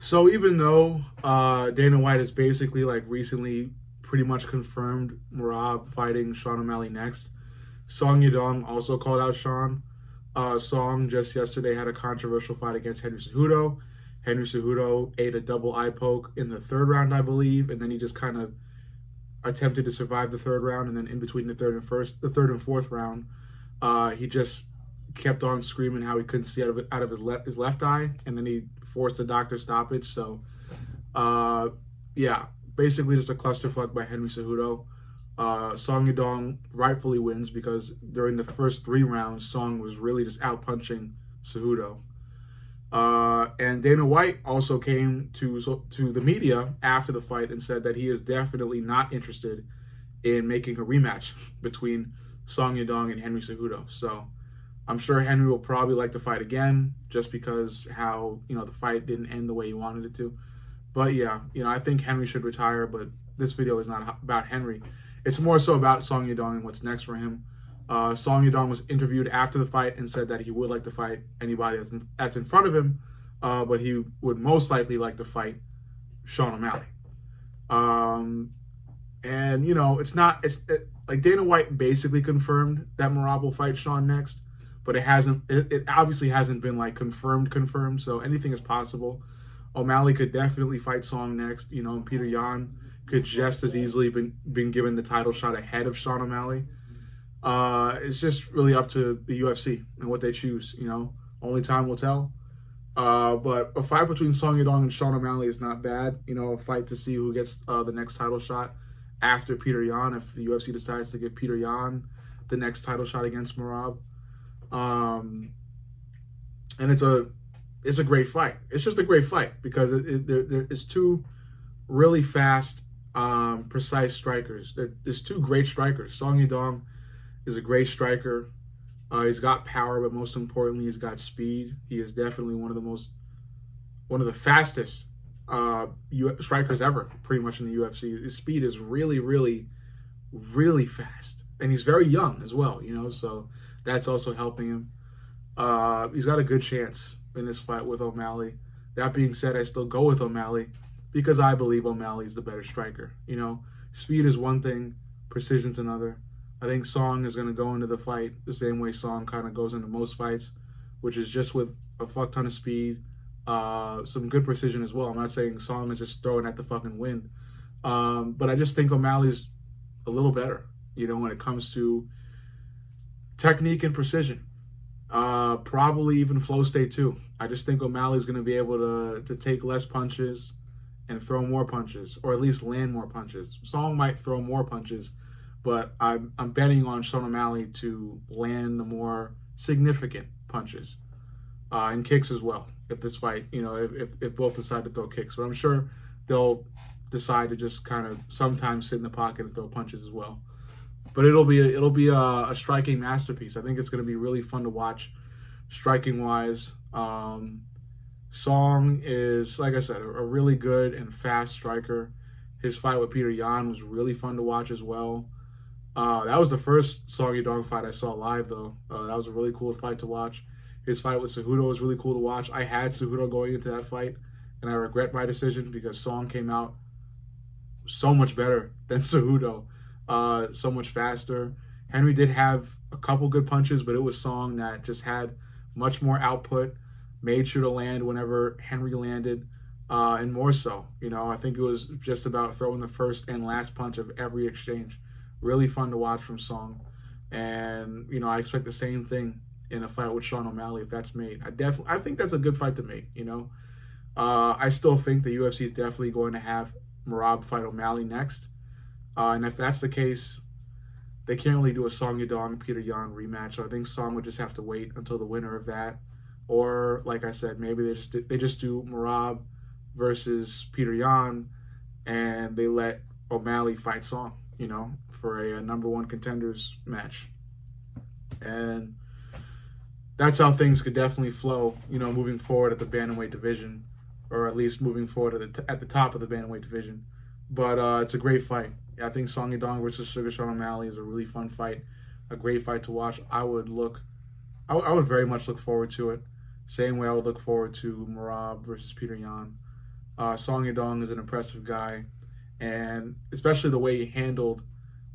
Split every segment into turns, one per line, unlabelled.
So even though Dana White has basically like recently pretty much confirmed Merab fighting Sean O'Malley next, Song Yadong also called out Sean. Song just yesterday had a controversial fight against Henry Cejudo. Henry Cejudo ate a double eye poke in the third round, I believe, and then he just kind of attempted to survive the third round, and then in between the third and fourth round, he just kept on screaming how he couldn't see out of his left eye, and then he forced a doctor stoppage. So, uh, yeah, basically just a clusterfuck by Henry Cejudo. Song Yadong rightfully wins because during the first three rounds, Song was really just out punching Cejudo. And Dana White also came to the media after the fight and said that he is definitely not interested in making a rematch between Song Yadong and Henry Cejudo. So I'm sure Henry will probably like to fight again, just because how the fight didn't end the way he wanted it to. But yeah, I think Henry should retire. But this video is not about Henry. It's more so about Song Yadong and what's next for him. Song Yadong was interviewed after the fight and said that he would like to fight anybody that's in front of him, but he would most likely like to fight Sean O'Malley. And like Dana White basically confirmed that Merab will fight Sean next, but it obviously hasn't been like confirmed. So anything is possible. O'Malley could definitely fight Song next, and Peter Yan could just as easily been given the title shot ahead of Sean O'Malley. It's just really up to the UFC and what they choose. Only time will tell. But a fight between Song Yadong and Sean O'Malley is not bad. A fight to see who gets the next title shot after Peter Yan, if the UFC decides to give Peter Yan the next title shot against Merab. And it's a great fight. It's just a great fight because it's two really fast, precise strikers. There's two great strikers. Song Yadong is a great striker. He's got power, but most importantly, he's got speed. He is definitely one of the fastest strikers ever, pretty much in the UFC. His speed is really, really, really fast, and he's very young as well. So that's also helping him. He's got a good chance in this fight with O'Malley. That being said, I still go with O'Malley because I believe O'Malley is the better striker. Speed is one thing, precision's another. I think Song is going to go into the fight the same way Song kind of goes into most fights, which is just with a fuck ton of speed, some good precision as well. I'm not saying Song is just throwing at the fucking wind, but I just think O'Malley's a little better, when it comes to technique and precision. Probably even flow state too. I just think O'Malley's going to be able to take less punches and throw more punches, or at least land more punches. Song might throw more punches, but I'm betting on Sean O'Malley to land the more significant punches and kicks as well. If this fight, if both decide to throw kicks, but I'm sure they'll decide to just kind of sometimes sit in the pocket and throw punches as well. But it'll be a striking masterpiece. I think it's going to be really fun to watch, striking wise. Song is, like I said, a really good and fast striker. His fight with Peter Yan was really fun to watch as well. That was the first Song Yadong fight I saw live, though. That was a really cool fight to watch. His fight with Cejudo was really cool to watch. I had Cejudo going into that fight, and I regret my decision because Song came out so much better than Cejudo, so much faster. Henry did have a couple good punches, but it was Song that just had much more output, made sure to land whenever Henry landed, and more so. I think it was just about throwing the first and last punch of every exchange. Really fun to watch from Song, and I expect the same thing in a fight with Sean O'Malley if that's made. I think that's a good fight to make. I still think the UFC is definitely going to have Merab fight O'Malley next, and if that's the case, they can't really do a Song Yadong Peter Yan rematch. So I think Song would just have to wait until the winner of that, or like I said, maybe they just do Merab versus Peter Yan, and they let O'Malley fight Song. For a number one contenders match. And that's how things could definitely flow, moving forward at the bantamweight division, or at least moving forward at the top of the bantamweight division. But it's a great fight. I think Song Yadong versus Suga Sean O'Malley is a really fun fight, a great fight to watch. I would very much look forward to it. Same way I would look forward to Merab versus Peter Yan. Song Yadong is an impressive guy, and especially the way he handled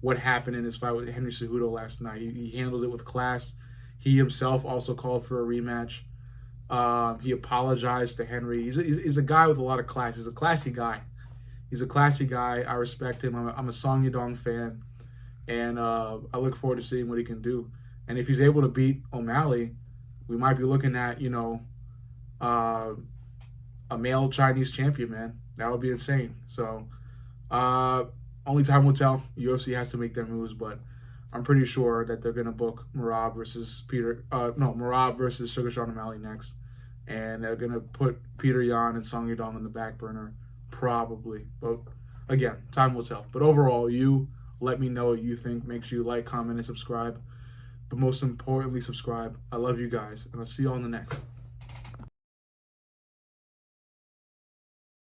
what happened in his fight with Henry Cejudo last night. He handled it with class. He himself also called for a rematch. He apologized to Henry. He's a guy with a lot of class. He's a classy guy. He's a classy guy. I respect him. I'm a Song Yadong fan, and I look forward to seeing what he can do. And if he's able to beat O'Malley, we might be looking at, a male Chinese champion, man. That would be insane. So, only time will tell. UFC has to make their moves, but I'm pretty sure that they're gonna book Merab versus Merab versus Sugar Sean O'Malley next, and they're gonna put Peter Yan and Song Yadong on the back burner, probably. But again, time will tell. But overall, you let me know what you think. Make sure you like, comment, and subscribe. But most importantly, subscribe. I love you guys, and I'll see you on the next.